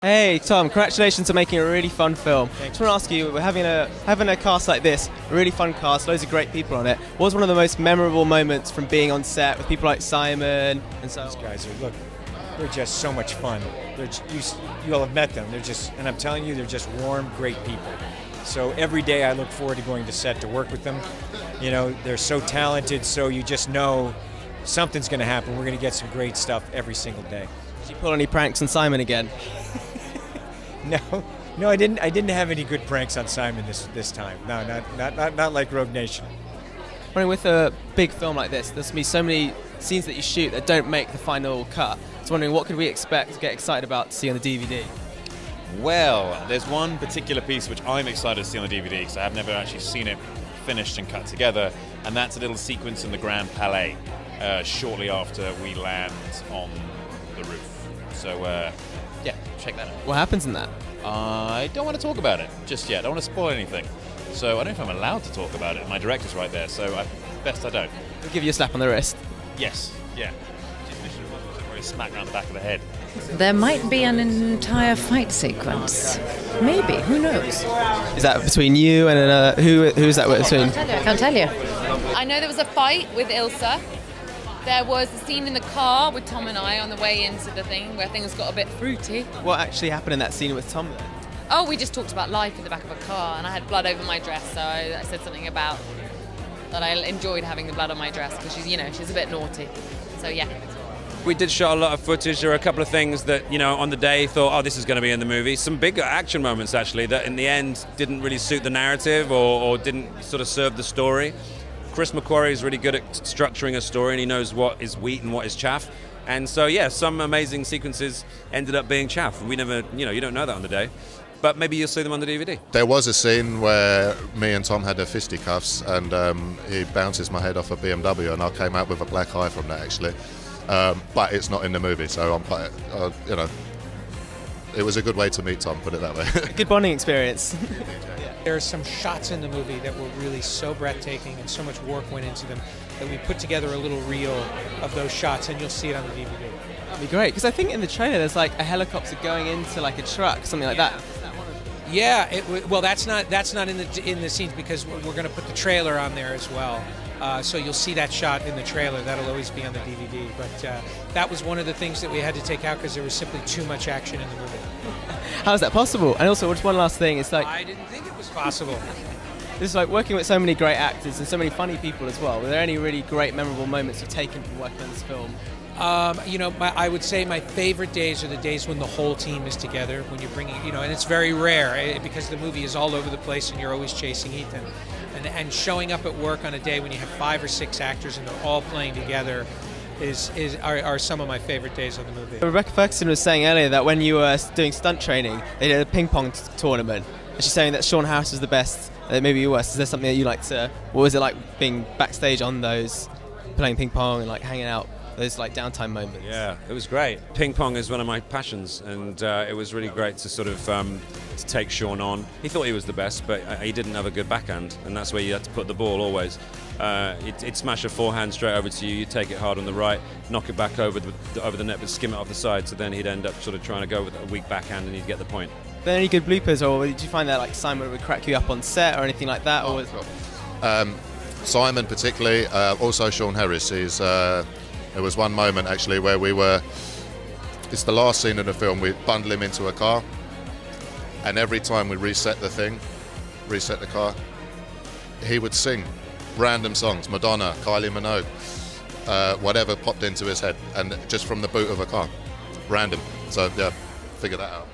Hey Tom, congratulations on making a really fun film. I just want to ask you, we're having a cast like this, a really fun cast, loads of great people on it. What was one of the most memorable moments from being on set with people like Simon and so on? These guys they're just so much fun. You all have met them. And I'm telling you, they're just warm, great people. So every day I look forward to going to set to work with them. You know, they're so talented, so you just know something's going to happen. We're going to get some great stuff every single day. Did you pull any pranks on Simon again? No, I didn't. I didn't have any good pranks on Simon this time. No, not like Rogue Nation. Running with a big film like this, there's going to be so many scenes that you shoot that don't make the final cut. I was wondering, what could we expect to get excited about to see on the DVD? Well, there's one particular piece which I'm excited to see on the DVD because I have never actually seen it finished and cut together, and that's a little sequence in the Grand Palais shortly after we land on the roof. So, yeah, check that out. What happens in that? I don't want to talk about it just yet. I don't want to spoil anything. So I don't know if I'm allowed to talk about it. My director's right there, so best I don't. We'll give you a slap on the wrist. Yes, yeah. She's literally a smack around the back of the head. There might be an entire fight sequence. Maybe, who knows? Is that between you and another? Who is that between? I can't tell you. I know there was a fight with Ilsa. There was a scene in the car with Tom and I on the way into the thing where things got a bit fruity. What actually happened in that scene with Tom then? Oh, we just talked about life in the back of a car, and I had blood over my dress, so I said something about that I enjoyed having the blood on my dress because she's a bit naughty. So yeah. We did shot a lot of footage. There were a couple of things that, on the day thought, oh, this is going to be in the movie. Some big action moments, actually, that in the end didn't really suit the narrative or didn't sort of serve the story. Chris McQuarrie is really good at structuring a story, and he knows what is wheat and what is chaff. And so, yeah, some amazing sequences ended up being chaff. We never, you don't know that on the day. But maybe you'll see them on the DVD. There was a scene where me and Tom had the fisticuffs, and he bounces my head off a BMW, and I came out with a black eye from that, actually. But it's not in the movie, so I'm quite, it was a good way to meet Tom, put it that way. Good bonding experience. There are some shots in the movie that were really so breathtaking and so much work went into them that we put together a little reel of those shots, and you'll see it on the DVD. That'd be great, because I think in the trailer there's like a helicopter going into like a truck, something like that. Yeah, well, that's not in the scenes because we're going to put the trailer on there as well. So you'll see that shot in the trailer. That'll always be on the DVD. But that was one of the things that we had to take out because there was simply too much action in the movie. How is that possible? And also, just one last thing. It's like I didn't think it was possible. This is like working with so many great actors and so many funny people as well. Were there any really great, memorable moments you've taken from working on this film? I would say my favorite days are the days when the whole team is together, when you're bringing, and it's very rare because the movie is all over the place and you're always chasing Ethan. And showing up at work on a day when you have 5 or 6 actors and they're all playing together are some of my favorite days of the movie. Rebecca Ferguson was saying earlier that when you were doing stunt training, they did a ping pong tournament. And she's saying that Sean Harris was the best, maybe you were. Is there something that you like to, what was it like being backstage on those, playing ping pong and like hanging out? Those like downtime moments. Yeah, it was great. Ping pong is one of my passions, and it was really great to sort of to take Sean on. He thought he was the best, but he didn't have a good backhand, and that's where you had to put the ball always. He'd smash a forehand straight over to you. You take it hard on the right, knock it back over the net, but skim it off the side. So then he'd end up sort of trying to go with a weak backhand, and he'd get the point. Were there any good bloopers, or did you find that like Simon would crack you up on set or anything like that? Or Simon particularly, also Sean Harris. There was one moment actually where it's the last scene in the film, we bundle him into a car, and every time we reset the car, he would sing random songs, Madonna, Kylie Minogue, whatever popped into his head, and just from the boot of a car, random. So yeah, figure that out.